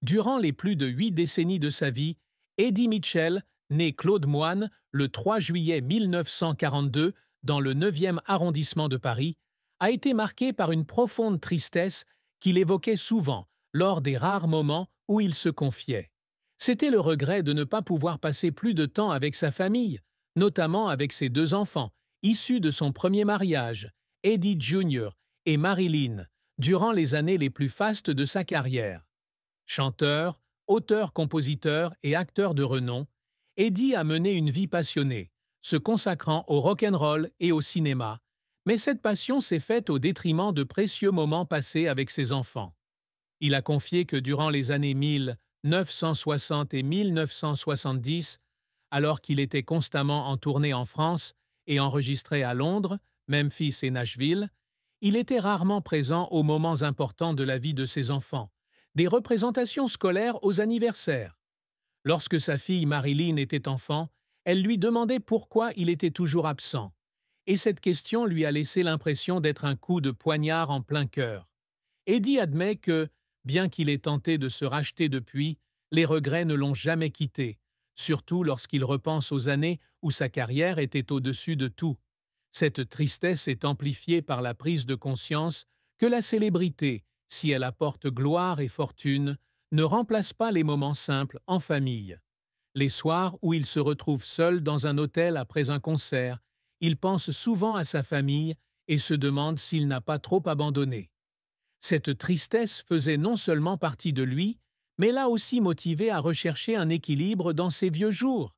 Durant les plus de 8 décennies de sa vie, Eddie Mitchell, né Claude Moine le 3 juillet 1942 dans le 9e arrondissement de Paris, a été marqué par une profonde tristesse qu'il évoquait souvent lors des rares moments où il se confiait. C'était le regret de ne pas pouvoir passer plus de temps avec sa famille, notamment avec ses 2 enfants, issus de son premier mariage, Eddie Jr. et Marilyn, durant les années les plus fastes de sa carrière. Chanteur, auteur-compositeur et acteur de renom, Eddie a mené une vie passionnée, se consacrant au rock'n'roll et au cinéma, mais cette passion s'est faite au détriment de précieux moments passés avec ses enfants. Il a confié que durant les années 1960 et 1970, alors qu'il était constamment en tournée en France et enregistré à Londres, Memphis et Nashville, il était rarement présent aux moments importants de la vie de ses enfants, des représentations scolaires aux anniversaires. Lorsque sa fille Marilyn était enfant, elle lui demandait pourquoi il était toujours absent, et cette question lui a laissé l'impression d'être un coup de poignard en plein cœur. Eddie admet que, bien qu'il ait tenté de se racheter depuis, les regrets ne l'ont jamais quitté, surtout lorsqu'il repense aux années où sa carrière était au-dessus de tout. Cette tristesse est amplifiée par la prise de conscience que la célébrité, si elle apporte gloire et fortune, ne remplace pas les moments simples en famille. Les soirs où il se retrouve seul dans un hôtel après un concert, il pense souvent à sa famille et se demande s'il n'a pas trop abandonné. Cette tristesse faisait non seulement partie de lui, mais l'a aussi motivé à rechercher un équilibre dans ses vieux jours,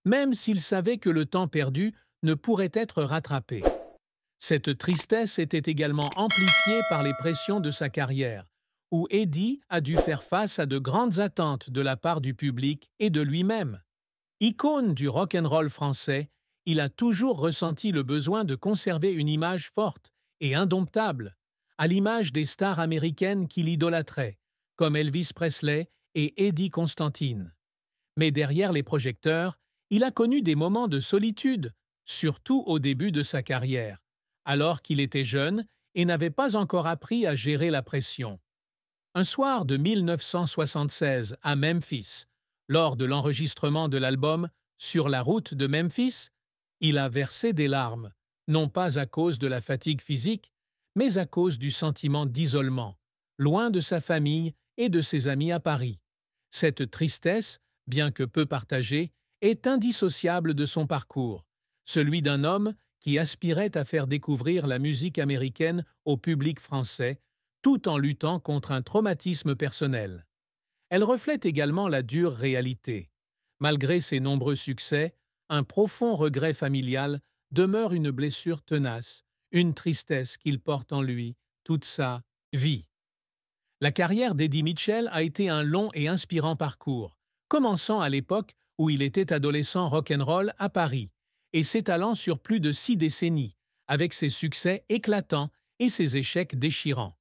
même s'il savait que le temps perdu ne pourrait être rattrapé. Cette tristesse était également amplifiée par les pressions de sa carrière, où Eddie a dû faire face à de grandes attentes de la part du public et de lui-même. Icône du rock'n'roll français, il a toujours ressenti le besoin de conserver une image forte et indomptable, à l'image des stars américaines qu'il idolâtrait, comme Elvis Presley et Eddie Constantine. Mais derrière les projecteurs, il a connu des moments de solitude, surtout au début de sa carrière, alors qu'il était jeune et n'avait pas encore appris à gérer la pression. Un soir de 1976 à Memphis, lors de l'enregistrement de l'album Sur la route de Memphis, il a versé des larmes, non pas à cause de la fatigue physique, mais à cause du sentiment d'isolement, loin de sa famille et de ses amis à Paris. Cette tristesse, bien que peu partagée, est indissociable de son parcours, celui d'un homme qui aspirait à faire découvrir la musique américaine au public français, tout en luttant contre un traumatisme personnel. Elle reflète également la dure réalité. Malgré ses nombreux succès, un profond regret familial demeure une blessure tenace, une tristesse qu'il porte en lui toute sa vie. La carrière d'Eddie Mitchell a été un long et inspirant parcours, commençant à l'époque où il était adolescent rock'n'roll à Paris, et s'étalant sur plus de 6 décennies, avec ses succès éclatants et ses échecs déchirants.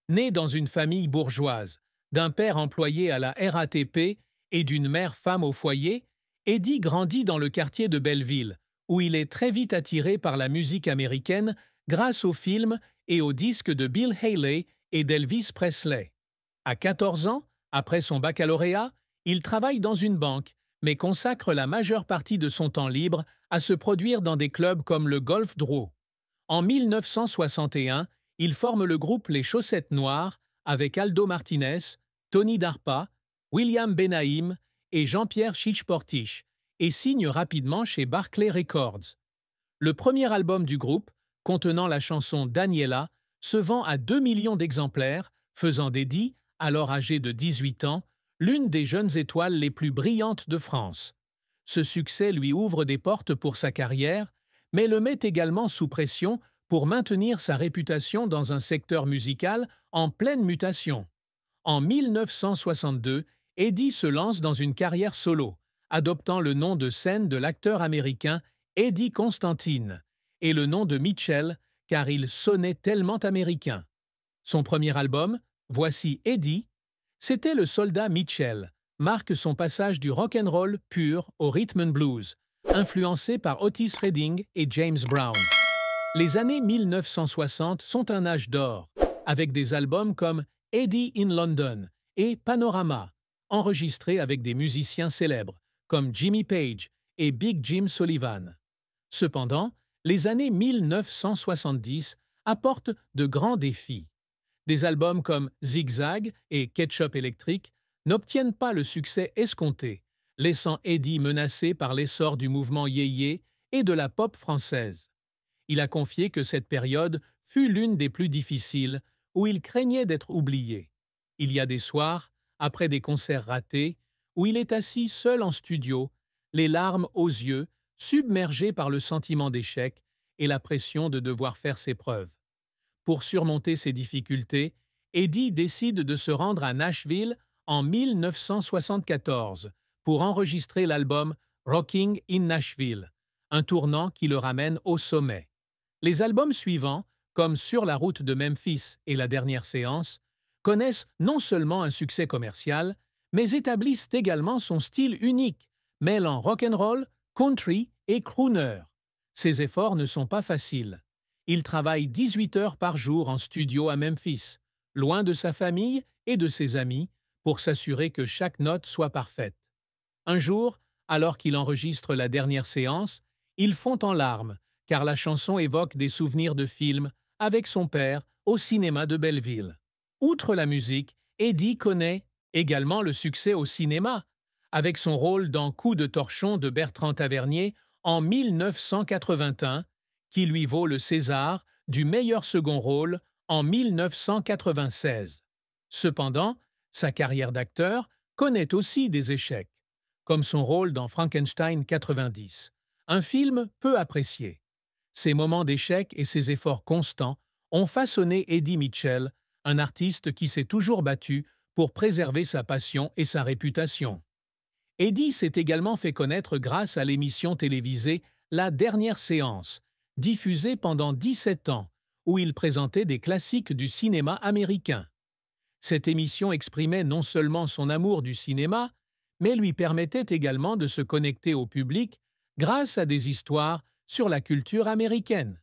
Né dans une famille bourgeoise, d'un père employé à la RATP et d'une mère femme au foyer, Eddie grandit dans le quartier de Belleville, où il est très vite attiré par la musique américaine grâce aux films et aux disques de Bill Haley et d'Elvis Presley. À 14 ans, après son baccalauréat, il travaille dans une banque, mais consacre la majeure partie de son temps libre à se produire dans des clubs comme le Golf Draw. En 1961, il forme le groupe Les Chaussettes Noires avec Aldo Martinez, Tony Darpa, William Benaim et Jean-Pierre Chichportiche et signe rapidement chez Barclay Records. Le premier album du groupe, contenant la chanson Daniela, se vend à 2 millions d'exemplaires, faisant d'Eddie, alors âgé de 18 ans, l'une des jeunes étoiles les plus brillantes de France. Ce succès lui ouvre des portes pour sa carrière, mais le met également sous pression pour maintenir sa réputation dans un secteur musical en pleine mutation. En 1962, Eddie se lance dans une carrière solo, adoptant le nom de scène de l'acteur américain Eddie Constantine et le nom de Mitchell, car il sonnait tellement américain. Son premier album, Voici Eddie, c'était Le Soldat Mitchell, marque son passage du rock'n'roll pur au rhythm and blues, influencé par Otis Redding et James Brown. Les années 1960 sont un âge d'or, avec des albums comme Eddie in London et Panorama, enregistrés avec des musiciens célèbres comme Jimmy Page et Big Jim Sullivan. Cependant, les années 1970 apportent de grands défis. Des albums comme Zigzag et Ketchup électrique n'obtiennent pas le succès escompté, laissant Eddie menacé par l'essor du mouvement yéyé et de la pop française. Il a confié que cette période fut l'une des plus difficiles, où il craignait d'être oublié. Il y a des soirs, après des concerts ratés, où il est assis seul en studio, les larmes aux yeux, submergé par le sentiment d'échec et la pression de devoir faire ses preuves. Pour surmonter ces difficultés, Eddie décide de se rendre à Nashville en 1974 pour enregistrer l'album Rocking in Nashville, un tournant qui le ramène au sommet. Les albums suivants, comme Sur la route de Memphis et La dernière séance, connaissent non seulement un succès commercial, mais établissent également son style unique, mêlant rock'n'roll, country et crooner. Ses efforts ne sont pas faciles. Il travaille 18 heures par jour en studio à Memphis, loin de sa famille et de ses amis, pour s'assurer que chaque note soit parfaite. Un jour, alors qu'il enregistre La dernière séance, il fond en larmes, car la chanson évoque des souvenirs de films avec son père au cinéma de Belleville. Outre la musique, Eddie connaît également le succès au cinéma, avec son rôle dans Coup de torchon de Bertrand Tavernier en 1981, qui lui vaut le César du meilleur second rôle en 1996. Cependant, sa carrière d'acteur connaît aussi des échecs, comme son rôle dans Frankenstein 90, un film peu apprécié. Ces moments d'échec et ses efforts constants ont façonné Eddie Mitchell, un artiste qui s'est toujours battu pour préserver sa passion et sa réputation. Eddie s'est également fait connaître grâce à l'émission télévisée La dernière séance, diffusée pendant 17 ans, où il présentait des classiques du cinéma américain. Cette émission exprimait non seulement son amour du cinéma, mais lui permettait également de se connecter au public grâce à des histoires sur la culture américaine.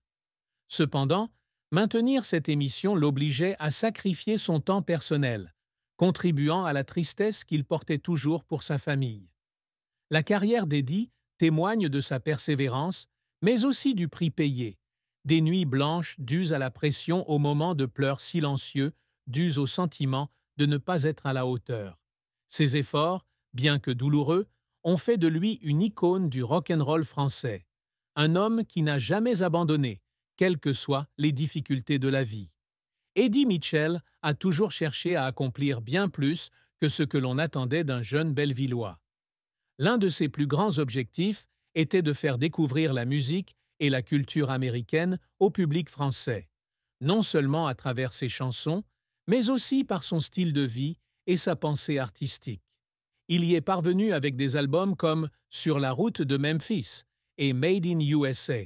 Cependant, maintenir cette émission l'obligeait à sacrifier son temps personnel, contribuant à la tristesse qu'il portait toujours pour sa famille. La carrière d'Eddie témoigne de sa persévérance, mais aussi du prix payé, des nuits blanches dues à la pression au moment de pleurs silencieux dus au sentiment de ne pas être à la hauteur. Ses efforts, bien que douloureux, ont fait de lui une icône du rock'n'roll français, un homme qui n'a jamais abandonné, quelles que soient les difficultés de la vie. Eddie Mitchell a toujours cherché à accomplir bien plus que ce que l'on attendait d'un jeune Bellevillois. L'un de ses plus grands objectifs était de faire découvrir la musique et la culture américaine au public français, non seulement à travers ses chansons, mais aussi par son style de vie et sa pensée artistique. Il y est parvenu avec des albums comme Sur la route de Memphis et Made in USA,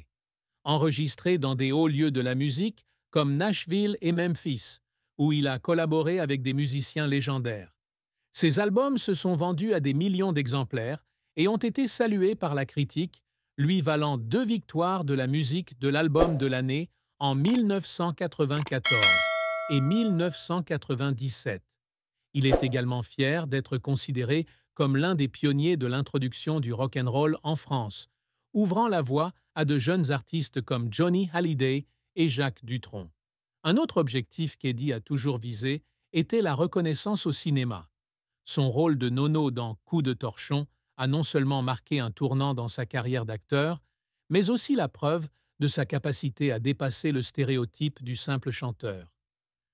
enregistrés dans des hauts lieux de la musique comme Nashville et Memphis, où il a collaboré avec des musiciens légendaires. Ces albums se sont vendus à des millions d'exemplaires et ont été salués par la critique, lui valant 2 victoires de la musique de l'album de l'année en 1994 et 1997. Il est également fier d'être considéré comme l'un des pionniers de l'introduction du rock'n'roll en France, ouvrant la voie à de jeunes artistes comme Johnny Hallyday et Jacques Dutronc. Un autre objectif qu'Eddie a toujours visé était la reconnaissance au cinéma. Son rôle de Nono dans Coup de torchon a non seulement marqué un tournant dans sa carrière d'acteur, mais aussi la preuve de sa capacité à dépasser le stéréotype du simple chanteur.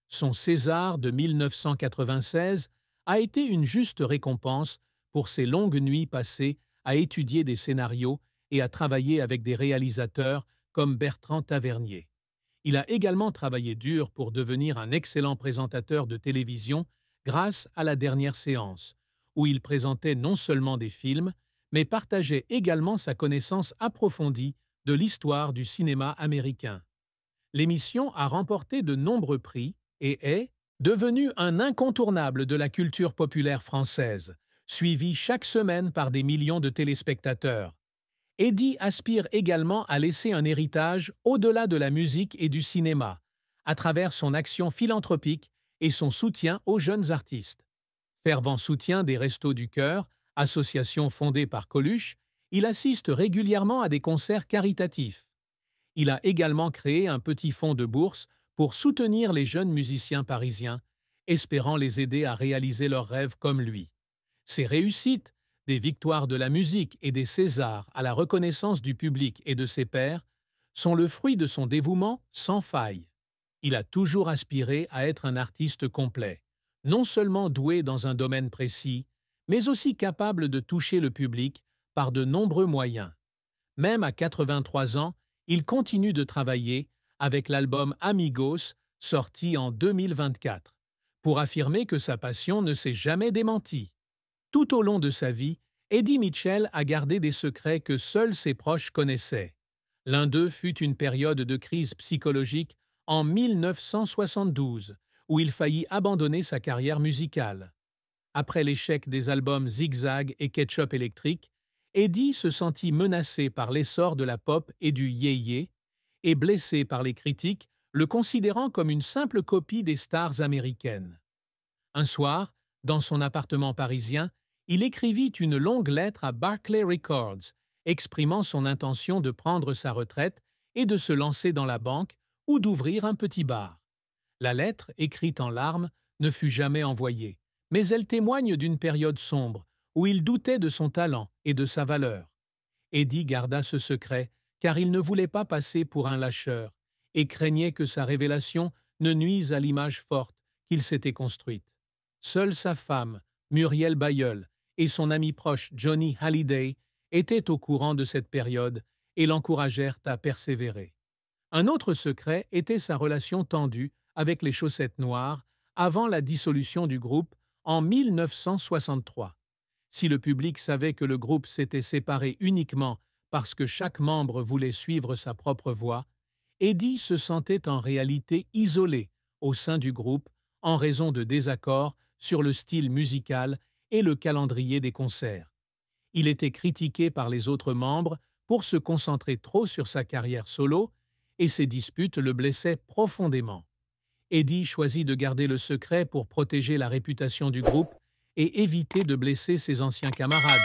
Son César de 1996 a été une juste récompense pour ses longues nuits passées à étudier des scénarios et à travailler avec des réalisateurs comme Bertrand Tavernier. Il a également travaillé dur pour devenir un excellent présentateur de télévision grâce à La dernière séance, où il présentait non seulement des films, mais partageait également sa connaissance approfondie de l'histoire du cinéma américain. L'émission a remporté de nombreux prix et est devenue un incontournable de la culture populaire française, suivi chaque semaine par des millions de téléspectateurs. Eddie aspire également à laisser un héritage au-delà de la musique et du cinéma, à travers son action philanthropique et son soutien aux jeunes artistes. Fervent soutien des Restos du Cœur, association fondée par Coluche, il assiste régulièrement à des concerts caritatifs. Il a également créé un petit fonds de bourse pour soutenir les jeunes musiciens parisiens, espérant les aider à réaliser leurs rêves comme lui. Ses réussites, des victoires de la musique et des Césars à la reconnaissance du public et de ses pairs, sont le fruit de son dévouement sans faille. Il a toujours aspiré à être un artiste complet, non seulement doué dans un domaine précis, mais aussi capable de toucher le public par de nombreux moyens. Même à 83 ans, il continue de travailler avec l'album Amigos, sorti en 2024, pour affirmer que sa passion ne s'est jamais démentie. Tout au long de sa vie, Eddie Mitchell a gardé des secrets que seuls ses proches connaissaient. L'un d'eux fut une période de crise psychologique en 1972, où il faillit abandonner sa carrière musicale. Après l'échec des albums Zigzag et Ketchup électrique, Eddie se sentit menacé par l'essor de la pop et du yéyé, et blessé par les critiques, le considérant comme une simple copie des stars américaines. Un soir, dans son appartement parisien, il écrivit une longue lettre à Barclay Records, exprimant son intention de prendre sa retraite et de se lancer dans la banque ou d'ouvrir un petit bar. La lettre, écrite en larmes, ne fut jamais envoyée, mais elle témoigne d'une période sombre où il doutait de son talent et de sa valeur. Eddie garda ce secret car il ne voulait pas passer pour un lâcheur et craignait que sa révélation ne nuise à l'image forte qu'il s'était construite. Seule sa femme, Muriel Bayeul, et son ami proche Johnny Hallyday étaient au courant de cette période et l'encouragèrent à persévérer. Un autre secret était sa relation tendue avec les Chaussettes Noires avant la dissolution du groupe en 1963. Si le public savait que le groupe s'était séparé uniquement parce que chaque membre voulait suivre sa propre voie, Eddie se sentait en réalité isolé au sein du groupe en raison de désaccords sur le style musical et le calendrier des concerts. Il était critiqué par les autres membres pour se concentrer trop sur sa carrière solo et ces disputes le blessaient profondément. Eddie choisit de garder le secret pour protéger la réputation du groupe et éviter de blesser ses anciens camarades.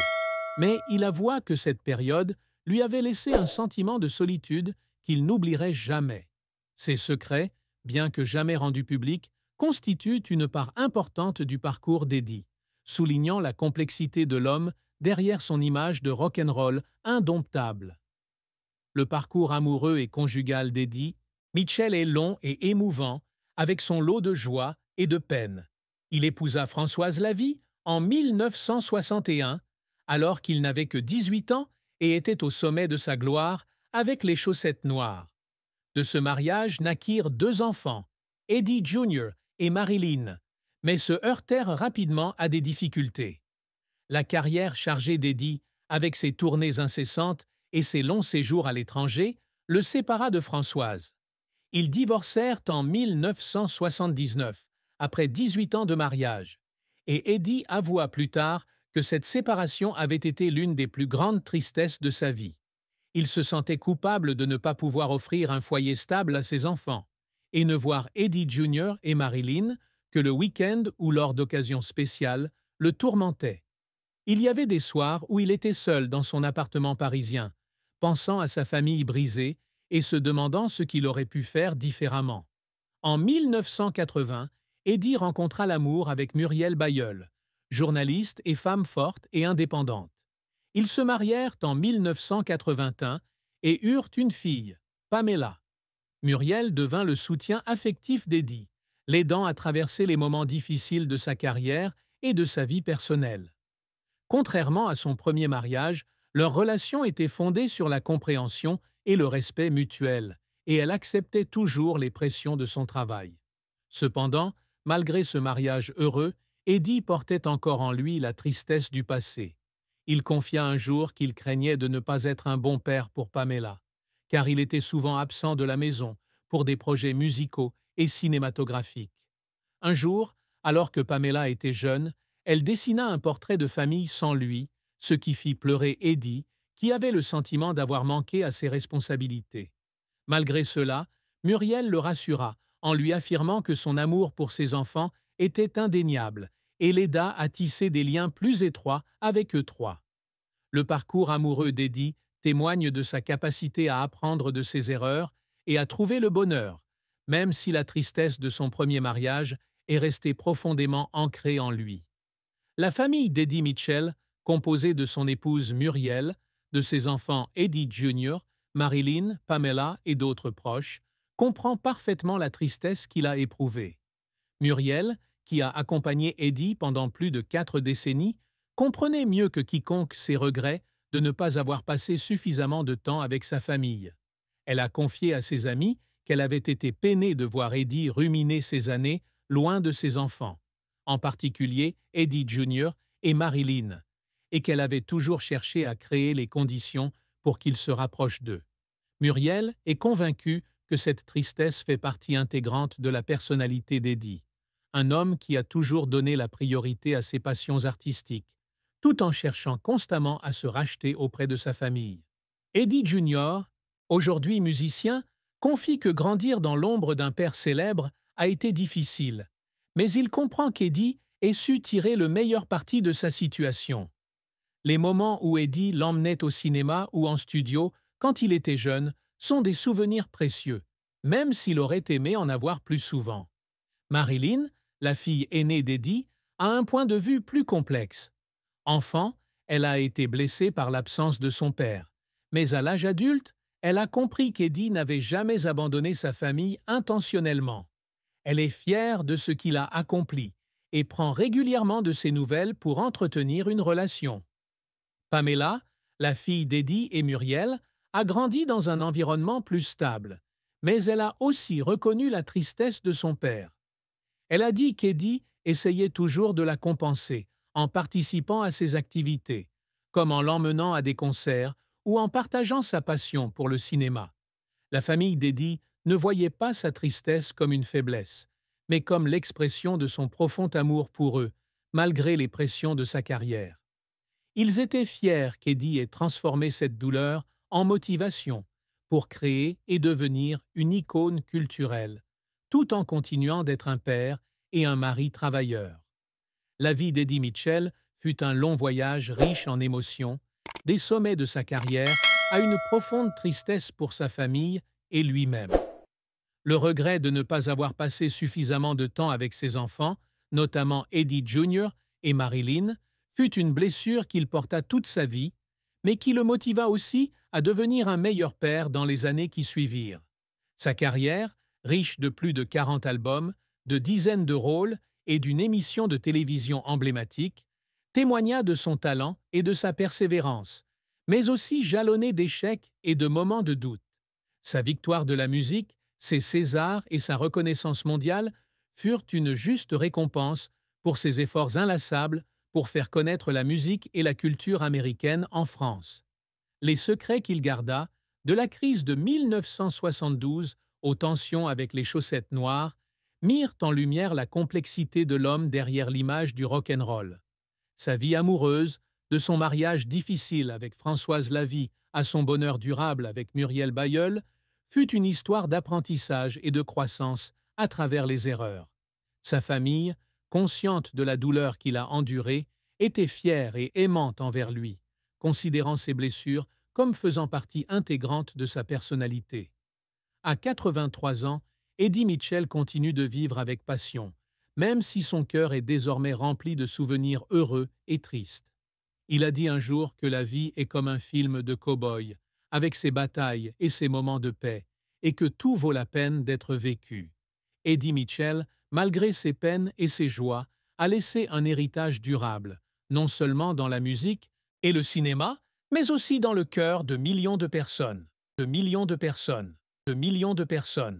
Mais il avoua que cette période lui avait laissé un sentiment de solitude qu'il n'oublierait jamais. Ces secrets, bien que jamais rendus publics, constituent une part importante du parcours d'Eddie, soulignant la complexité de l'homme derrière son image de rock'n'roll indomptable. Le parcours amoureux et conjugal d'Eddie, Mitchell est long et émouvant, avec son lot de joie et de peine. Il épousa Françoise Lavie en 1961, alors qu'il n'avait que 18 ans et était au sommet de sa gloire avec les Chaussettes Noires. De ce mariage naquirent 2 enfants, Eddie Jr. et Marilyn, mais se heurtèrent rapidement à des difficultés. La carrière chargée d'Eddie, avec ses tournées incessantes et ses longs séjours à l'étranger, le sépara de Françoise. Ils divorcèrent en 1979, après 18 ans de mariage, et Eddie avoua plus tard que cette séparation avait été l'une des plus grandes tristesses de sa vie. Il se sentait coupable de ne pas pouvoir offrir un foyer stable à ses enfants, et ne voir Eddie Jr. et Marilyn que le week-end ou lors d'occasions spéciales le tourmentaient. Il y avait des soirs où il était seul dans son appartement parisien, pensant à sa famille brisée et se demandant ce qu'il aurait pu faire différemment. En 1980, Eddie rencontra l'amour avec Muriel Bayeul, journaliste et femme forte et indépendante. Ils se marièrent en 1981 et eurent une fille, Pamela. Muriel devint le soutien affectif d'Eddie, l'aidant à traverser les moments difficiles de sa carrière et de sa vie personnelle. Contrairement à son premier mariage, leur relation était fondée sur la compréhension et le respect mutuel, et elle acceptait toujours les pressions de son travail. Cependant, malgré ce mariage heureux, Eddie portait encore en lui la tristesse du passé. Il confia un jour qu'il craignait de ne pas être un bon père pour Pamela, car il était souvent absent de la maison pour des projets musicaux et cinématographiques. Un jour, alors que Pamela était jeune, elle dessina un portrait de famille sans lui, ce qui fit pleurer Eddie, qui avait le sentiment d'avoir manqué à ses responsabilités. Malgré cela, Muriel le rassura en lui affirmant que son amour pour ses enfants était indéniable et l'aida à tisser des liens plus étroits avec eux trois. Le parcours amoureux d'Eddie témoigne de sa capacité à apprendre de ses erreurs et à trouver le bonheur, même si la tristesse de son premier mariage est restée profondément ancrée en lui. La famille d'Eddie Mitchell, composée de son épouse Muriel, de ses enfants Eddie Jr., Marilyn, Pamela et d'autres proches, comprend parfaitement la tristesse qu'il a éprouvée. Muriel, qui a accompagné Eddie pendant plus de 4 décennies, comprenait mieux que quiconque ses regrets de ne pas avoir passé suffisamment de temps avec sa famille. Elle a confié à ses amis qu'elle avait été peinée de voir Eddie ruminer ses années loin de ses enfants, en particulier Eddie Jr. et Marilyn, et qu'elle avait toujours cherché à créer les conditions pour qu'il se rapproche d'eux. Muriel est convaincue que cette tristesse fait partie intégrante de la personnalité d'Eddie, un homme qui a toujours donné la priorité à ses passions artistiques, tout en cherchant constamment à se racheter auprès de sa famille. Eddie Jr., aujourd'hui musicien, confie que grandir dans l'ombre d'un père célèbre a été difficile, mais il comprend qu'Eddie ait su tirer le meilleur parti de sa situation. Les moments où Eddie l'emmenait au cinéma ou en studio quand il était jeune sont des souvenirs précieux, même s'il aurait aimé en avoir plus souvent. Marilyn, la fille aînée d'Eddie, a un point de vue plus complexe. Enfant, elle a été blessée par l'absence de son père, mais à l'âge adulte, elle a compris qu'Eddie n'avait jamais abandonné sa famille intentionnellement. Elle est fière de ce qu'il a accompli et prend régulièrement de ses nouvelles pour entretenir une relation. Pamela, la fille d'Eddie et Muriel, a grandi dans un environnement plus stable, mais elle a aussi reconnu la tristesse de son père. Elle a dit qu'Eddie essayait toujours de la compenser en participant à ses activités, comme en l'emmenant à des concerts ou en partageant sa passion pour le cinéma. La famille d'Eddie ne voyait pas sa tristesse comme une faiblesse, mais comme l'expression de son profond amour pour eux, malgré les pressions de sa carrière. Ils étaient fiers qu'Eddie ait transformé cette douleur en motivation pour créer et devenir une icône culturelle, tout en continuant d'être un père et un mari travailleur. La vie d'Eddie Mitchell fut un long voyage riche en émotions, des sommets de sa carrière à une profonde tristesse pour sa famille et lui-même. Le regret de ne pas avoir passé suffisamment de temps avec ses enfants, notamment Eddie Jr. et Marilyn, fut une blessure qu'il porta toute sa vie, mais qui le motiva aussi à devenir un meilleur père dans les années qui suivirent. Sa carrière, riche de plus de 40 albums, de dizaines de rôles et d'une émission de télévision emblématique, témoigna de son talent et de sa persévérance, mais aussi jalonné d'échecs et de moments de doute. Sa victoire de la musique, ses Césars et sa reconnaissance mondiale furent une juste récompense pour ses efforts inlassables pour faire connaître la musique et la culture américaine en France. Les secrets qu'il garda, de la crise de 1972 aux tensions avec les chaussettes noires, mirent en lumière la complexité de l'homme derrière l'image du rock'n'roll. Sa vie amoureuse, de son mariage difficile avec Françoise Lavie à son bonheur durable avec Muriel Bailleul, fut une histoire d'apprentissage et de croissance à travers les erreurs. Sa famille, consciente de la douleur qu'il a endurée, était fière et aimante envers lui, considérant ses blessures comme faisant partie intégrante de sa personnalité. À 83 ans, Eddie Mitchell continue de vivre avec passion, même si son cœur est désormais rempli de souvenirs heureux et tristes. Il a dit un jour que la vie est comme un film de cow-boy, avec ses batailles et ses moments de paix, et que tout vaut la peine d'être vécu. Eddie Mitchell, malgré ses peines et ses joies, a laissé un héritage durable, non seulement dans la musique et le cinéma, mais aussi dans le cœur de millions de personnes, de millions de personnes, de millions de personnes.